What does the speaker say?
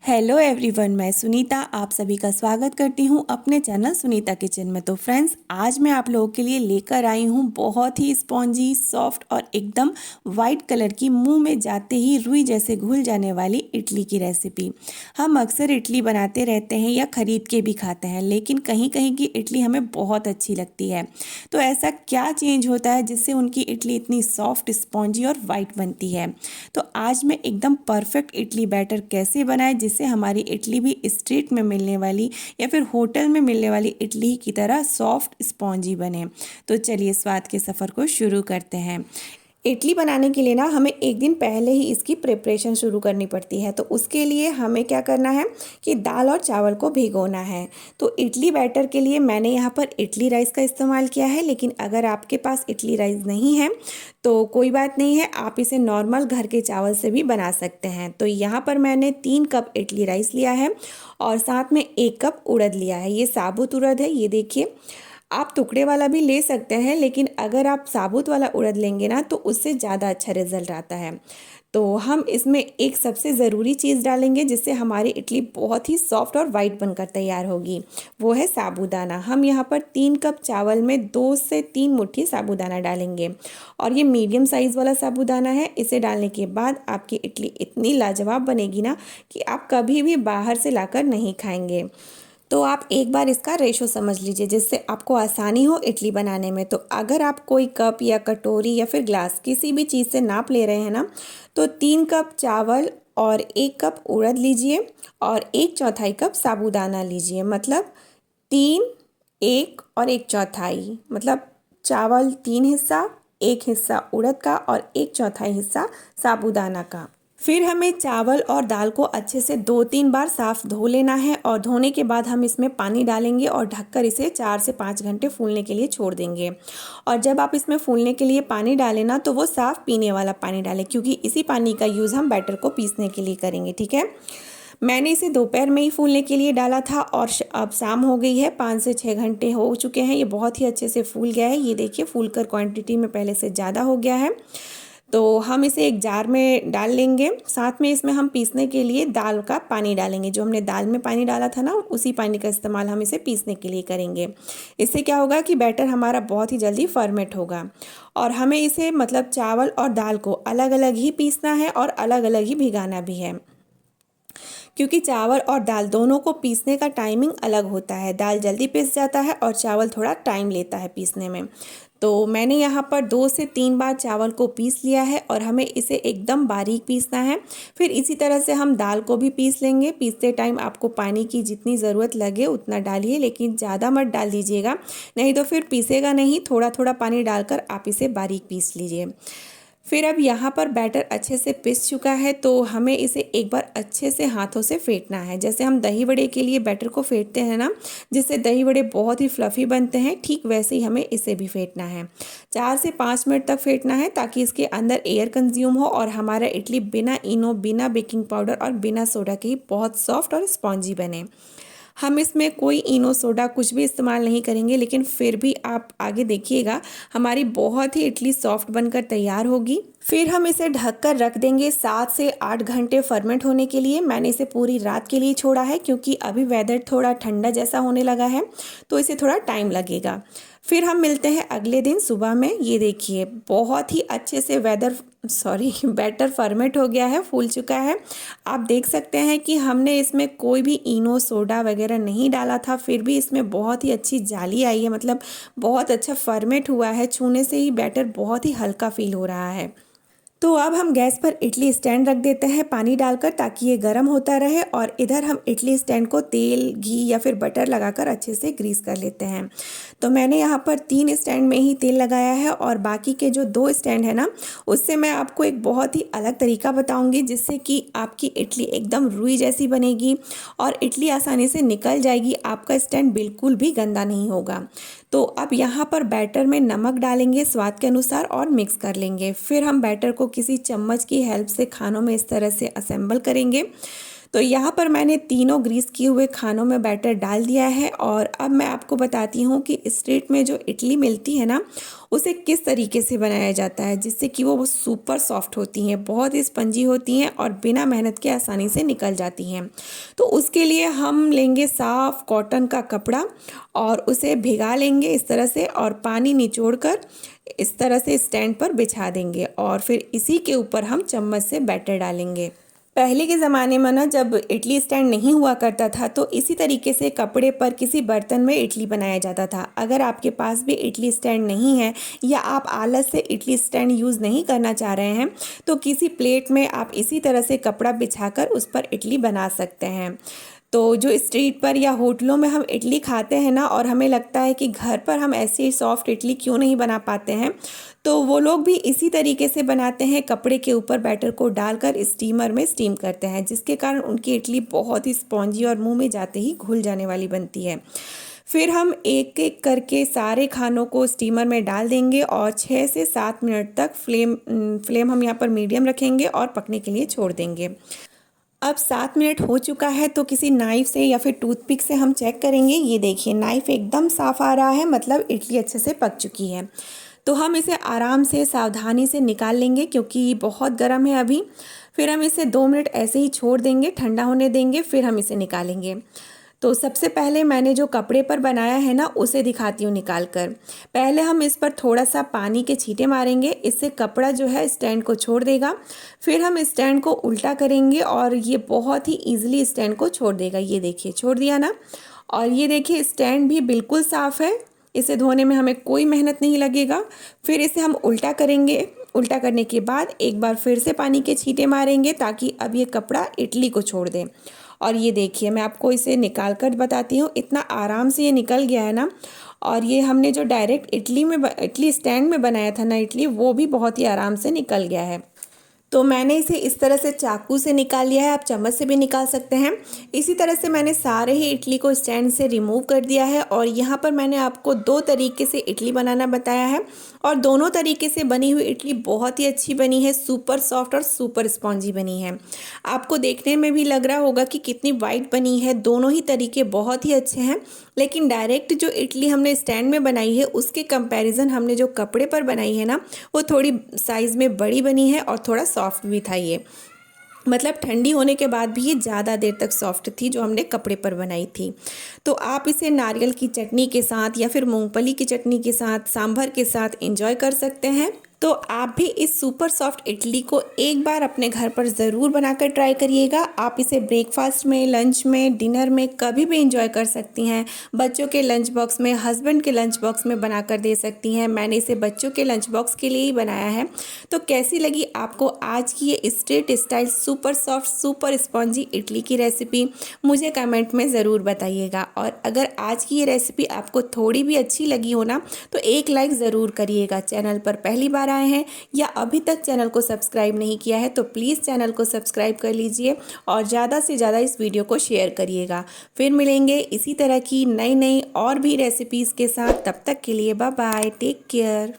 Hello everyone, मैं सुनीता आप सभी का स्वागत करती हूँ अपने चैनल सुनीता किचन में। तो फ्रेंड्स, आज मैं आप लोगों के लिए लेकर आई हूँ बहुत ही स्पॉन्जी सॉफ्ट और एकदम वाइट कलर की, मुंह में जाते ही रुई जैसे घुल जाने वाली इडली की रेसिपी। हम अक्सर इडली बनाते रहते हैं या ख़रीद के भी खाते हैं, लेकिन कहीं कहीं की इडली हमें बहुत अच्छी लगती है। तो ऐसा क्या चेंज होता है जिससे उनकी इडली इतनी सॉफ्ट, स्पॉन्जी और वाइट बनती है? तो आज मैं एकदम परफेक्ट इडली बैटर कैसे बनाए जिससे हमारी इडली भी स्ट्रीट में मिलने वाली या फिर होटल में मिलने वाली इडली की तरह सॉफ्ट स्पॉन्जी बने। तो चलिए स्वाद के सफ़र को शुरू करते हैं। इडली बनाने के लिए ना हमें एक दिन पहले ही इसकी प्रिपरेशन शुरू करनी पड़ती है। तो उसके लिए हमें क्या करना है कि दाल और चावल को भिगोना है। तो इडली बैटर के लिए मैंने यहाँ पर इडली राइस का इस्तेमाल किया है, लेकिन अगर आपके पास इडली राइस नहीं है तो कोई बात नहीं है, आप इसे नॉर्मल घर के चावल से भी बना सकते हैं। तो यहाँ पर मैंने 3 कप इडली राइस लिया है और साथ में 1 कप उड़द लिया है। ये साबुत उड़द है, ये देखिए। आप टुकड़े वाला भी ले सकते हैं, लेकिन अगर आप साबुत वाला उड़द लेंगे ना तो उससे ज़्यादा अच्छा रिजल्ट आता है। तो हम इसमें एक सबसे ज़रूरी चीज़ डालेंगे जिससे हमारी इडली बहुत ही सॉफ्ट और वाइट बनकर तैयार होगी, वो है साबूदाना। हम यहाँ पर 3 कप चावल में 2 से 3 मुट्ठी साबूदाना डालेंगे और ये मीडियम साइज़ वाला साबूदाना है। इसे डालने के बाद आपकी इडली इतनी लाजवाब बनेगी ना कि आप कभी भी बाहर से लाकर नहीं खाएंगे। तो आप एक बार इसका रेशो समझ लीजिए जिससे आपको आसानी हो इडली बनाने में। तो अगर आप कोई कप या कटोरी या फिर ग्लास किसी भी चीज़ से नाप ले रहे हैं ना, तो 3 कप चावल और 1 कप उड़द लीजिए और 1/4 कप साबूदाना लीजिए। मतलब 3, 1 और 1/4, मतलब चावल 3 हिस्सा, 1 हिस्सा उड़द का और 1/4 हिस्सा साबूदाना का। फिर हमें चावल और दाल को अच्छे से 2-3 बार साफ़ धो लेना है और धोने के बाद हम इसमें पानी डालेंगे और ढककर इसे 4 से 5 घंटे फूलने के लिए छोड़ देंगे। और जब आप इसमें फूलने के लिए पानी डालें ना तो वो साफ़ पीने वाला पानी डालें, क्योंकि इसी पानी का यूज़ हम बैटर को पीसने के लिए करेंगे, ठीक है। मैंने इसे दोपहर में ही फूलने के लिए डाला था और अब शाम हो गई है, 5 से 6 घंटे हो चुके हैं। ये बहुत ही अच्छे से फूल गया है, ये देखिए फूलकर क्वांटिटी में पहले से ज़्यादा हो गया है। तो हम इसे एक जार में डाल लेंगे। साथ में इसमें हम पीसने के लिए दाल का पानी डालेंगे। जो हमने दाल में पानी डाला था ना, उसी पानी का इस्तेमाल हम इसे पीसने के लिए करेंगे। इससे क्या होगा कि बैटर हमारा बहुत ही जल्दी फर्मेंट होगा। और हमें इसे मतलब चावल और दाल को अलग अलग ही पीसना है और अलग अलग ही भिगाना भी है, क्योंकि चावल और दाल दोनों को पीसने का टाइमिंग अलग होता है। दाल जल्दी पिस जाता है और चावल थोड़ा टाइम लेता है पीसने में। तो मैंने यहाँ पर 2 से 3 बार चावल को पीस लिया है और हमें इसे एकदम बारीक पीसना है। फिर इसी तरह से हम दाल को भी पीस लेंगे। पीसते टाइम आपको पानी की जितनी ज़रूरत लगे उतना डालिए, लेकिन ज़्यादा मत डाल दीजिएगा, नहीं तो फिर पीसेगा नहीं। थोड़ा थोड़ा पानी डालकर आप इसे बारीक पीस लीजिए। फिर अब यहाँ पर बैटर अच्छे से पिस चुका है, तो हमें इसे एक बार अच्छे से हाथों से फेंटना है। जैसे हम दही वड़े के लिए बैटर को फेंटते हैं ना, जिससे दही वड़े बहुत ही फ्लफ़ी बनते हैं, ठीक वैसे ही हमें इसे भी फेंटना है। 4 से 5 मिनट तक फेंटना है ताकि इसके अंदर एयर कंज्यूम हो और हमारा इडली बिना इनो, बिना बेकिंग पाउडर और बिना सोडा के ही बहुत सॉफ्ट और स्पॉन्जी बने। हम इसमें कोई इनो, सोडा कुछ भी इस्तेमाल नहीं करेंगे, लेकिन फिर भी आप आगे देखिएगा हमारी बहुत ही इडली सॉफ्ट बनकर तैयार होगी। फिर हम इसे ढककर रख देंगे 7 से 8 घंटे फर्मेंट होने के लिए। मैंने इसे पूरी रात के लिए छोड़ा है क्योंकि अभी वेदर थोड़ा ठंडा जैसा होने लगा है, तो इसे थोड़ा टाइम लगेगा। फिर हम मिलते हैं अगले दिन सुबह में। ये देखिए बहुत ही अच्छे से बैटर फर्मेंट हो गया है, फूल चुका है। आप देख सकते हैं कि हमने इसमें कोई भी इनो, सोडा वगैरह नहीं डाला था, फिर भी इसमें बहुत ही अच्छी जाली आई है, मतलब बहुत अच्छा फर्मेंट हुआ है। छूने से ही बैटर बहुत ही हल्का फील हो रहा है। तो अब हम गैस पर इडली स्टैंड रख देते हैं पानी डालकर, ताकि ये गर्म होता रहे और इधर हम इडली स्टैंड को तेल, घी या फिर बटर लगाकर अच्छे से ग्रीस कर लेते हैं। तो मैंने यहाँ पर 3 स्टैंड में ही तेल लगाया है और बाकी के जो 2 स्टैंड है ना, उससे मैं आपको एक बहुत ही अलग तरीका बताऊँगी जिससे कि आपकी इडली एकदम रुई जैसी बनेगी और इडली आसानी से निकल जाएगी। आपका स्टैंड बिल्कुल भी गंदा नहीं होगा। तो अब यहाँ पर बैटर में नमक डालेंगे स्वाद के अनुसार और मिक्स कर लेंगे। फिर हम बैटर को किसी चम्मच की हेल्प से खानों में इस तरह से असेंबल करेंगे। तो यहाँ पर मैंने तीनों ग्रीस किए हुए खानों में बैटर डाल दिया है और अब मैं आपको बताती हूँ कि स्ट्रीट में जो इडली मिलती है ना, उसे किस तरीके से बनाया जाता है जिससे कि वो सुपर सॉफ्ट होती हैं, बहुत ही स्पंजी होती हैं और बिना मेहनत के आसानी से निकल जाती हैं। तो उसके लिए हम लेंगे साफ़ कॉटन का कपड़ा और उसे भिगा लेंगे इस तरह से और पानी निचोड़ कर इस तरह से स्टैंड पर बिछा देंगे और फिर इसी के ऊपर हम चम्मच से बैटर डालेंगे। पहले के ज़माने में ना जब इडली स्टैंड नहीं हुआ करता था तो इसी तरीके से कपड़े पर किसी बर्तन में इडली बनाया जाता था। अगर आपके पास भी इडली स्टैंड नहीं है या आप आलस से इडली स्टैंड यूज़ नहीं करना चाह रहे हैं तो किसी प्लेट में आप इसी तरह से कपड़ा बिछाकर उस पर इडली बना सकते हैं। तो जो स्ट्रीट पर या होटलों में हम इडली खाते हैं ना और हमें लगता है कि घर पर हम ऐसी सॉफ्ट इडली क्यों नहीं बना पाते हैं, तो वो लोग भी इसी तरीके से बनाते हैं, कपड़े के ऊपर बैटर को डालकर स्टीमर में स्टीम करते हैं जिसके कारण उनकी इडली बहुत ही स्पॉन्जी और मुंह में जाते ही घुल जाने वाली बनती है। फिर हम एक एक करके सारे खानों को स्टीमर में डाल देंगे और 6 से 7 मिनट तक फ्लेम हम यहाँ पर मीडियम रखेंगे और पकने के लिए छोड़ देंगे। अब 7 मिनट हो चुका है तो किसी नाइफ़ से या फिर टूथपिक से हम चेक करेंगे। ये देखिए नाइफ़ एकदम साफ़ आ रहा है, मतलब इडली अच्छे से पक चुकी है। तो हम इसे आराम से सावधानी से निकाल लेंगे क्योंकि ये बहुत गर्म है अभी। फिर हम इसे 2 मिनट ऐसे ही छोड़ देंगे, ठंडा होने देंगे, फिर हम इसे निकालेंगे। तो सबसे पहले मैंने जो कपड़े पर बनाया है ना उसे दिखाती हूँ निकाल कर। पहले हम इस पर थोड़ा सा पानी के छींटे मारेंगे, इससे कपड़ा जो है स्टैंड को छोड़ देगा। फिर हम स्टैंड को उल्टा करेंगे और ये बहुत ही ईजिली स्टैंड को छोड़ देगा। ये देखिए छोड़ दिया ना। और ये देखिए स्टैंड भी बिल्कुल साफ़ है, इसे धोने में हमें कोई मेहनत नहीं लगेगा। फिर इसे हम उल्टा करेंगे, उल्टा करने के बाद एक बार फिर से पानी के छींटे मारेंगे ताकि अब ये कपड़ा इडली को छोड़ दें। और ये देखिए मैं आपको इसे निकाल कर बताती हूँ, इतना आराम से ये निकल गया है ना। और ये हमने जो डायरेक्ट इडली स्टैंड में बनाया था ना इडली, वो भी बहुत ही आराम से निकल गया है। तो मैंने इसे इस तरह से चाकू से निकाल लिया है, आप चम्मच से भी निकाल सकते हैं। इसी तरह से मैंने सारे ही इडली को स्टैंड से रिमूव कर दिया है और यहाँ पर मैंने आपको 2 तरीके से इडली बनाना बताया है और दोनों तरीके से बनी हुई इडली बहुत ही अच्छी बनी है, सुपर सॉफ्ट और सुपर स्पॉन्जी बनी है। आपको देखने में भी लग रहा होगा कि कितनी वाइट बनी है। दोनों ही तरीके बहुत ही अच्छे हैं, लेकिन डायरेक्ट जो इडली हमने स्टैंड में बनाई है उसके कंपैरिजन हमने जो कपड़े पर बनाई है ना, वो थोड़ी साइज़ में बड़ी बनी है और थोड़ा सॉफ्ट भी था ये। मतलब ठंडी होने के बाद भी ये ज़्यादा देर तक सॉफ्ट थी जो हमने कपड़े पर बनाई थी। तो आप इसे नारियल की चटनी के साथ या फिर मूंगफली की चटनी के साथ, सांभर के साथ एंजॉय कर सकते हैं। तो आप भी इस सुपर सॉफ्ट इडली को एक बार अपने घर पर ज़रूर बनाकर ट्राई करिएगा। आप इसे ब्रेकफास्ट में, लंच में, डिनर में कभी भी एंजॉय कर सकती हैं। बच्चों के लंच बॉक्स में, हस्बैंड के लंच बॉक्स में बनाकर दे सकती हैं। मैंने इसे बच्चों के लंच बॉक्स के लिए ही बनाया है। तो कैसी लगी आपको आज की ये street style super soft, super spongy idli की रेसिपी, मुझे कमेंट में ज़रूर बताइएगा। और अगर आज की ये रेसिपी आपको थोड़ी भी अच्छी लगी हो ना, तो एक लाइक ज़रूर करिएगा। चैनल पर पहली बार आए हैं या अभी तक चैनल को सब्सक्राइब नहीं किया है तो प्लीज़ चैनल को सब्सक्राइब कर लीजिए और ज़्यादा से ज़्यादा इस वीडियो को शेयर करिएगा। फिर मिलेंगे इसी तरह की नई नई और भी रेसिपीज़ के साथ, तब तक के लिए बाय बाय, टेक केयर।